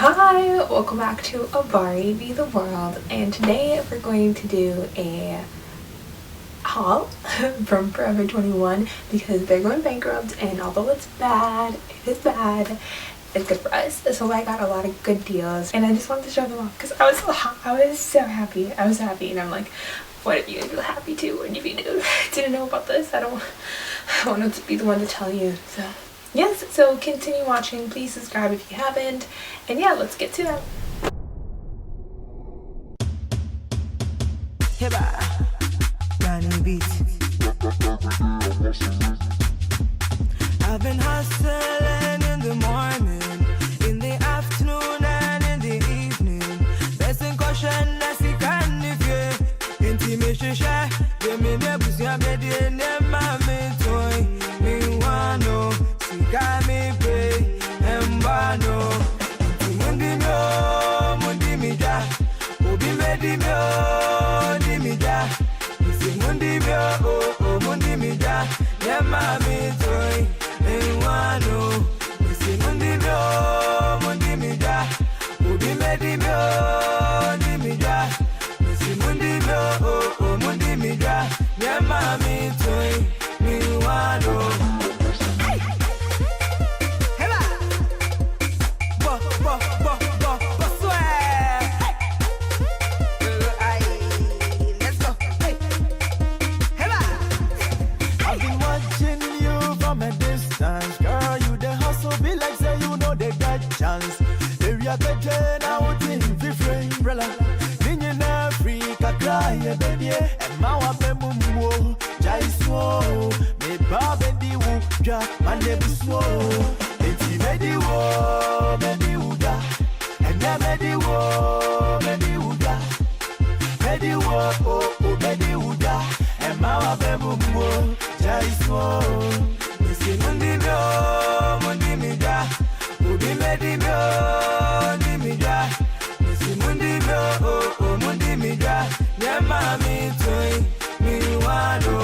Hi, welcome back to abarivtheworld, and today we're going to do a haul from Forever 21 because they're going bankrupt, and although it's bad, it's good for us. So I got a lot of good deals and I just wanted to show them off because I was so happy. And I'm like, what if you feel happy too? And if you didn't know about this, I wanted to be the one to tell you. So yes, so continue watching, please subscribe if you haven't, and yeah, let's get to it. I've been hustling in the morning, in the afternoon and in the evening. Blessing caution, I see can if you intimation share. Give me the pussy, I'm ready and my toy. Me wano, see can me pay, and wano. Mundi mi ja, obi medi mi ja. Mundi mi oh mundi mi ja, yeah mami toy. Wano, missing mundi mi ja, obi medi mi ja, missing mundi mi ja, yeah mami toy, me wano. Girl, you the hustle be like say you know they got chance. Area better now in different umbrella. Ninja na Africa cry baby, and mawa bemumwo jaiso. Me babendi wuja, mane buswo. Eti medi wuja, and na medi wuja. Medi wuja, and mawa bemumwo jaiso. Mundi mi ja, obi medi mi ja. Mundi mi ja, yeah mami toy, mi wano.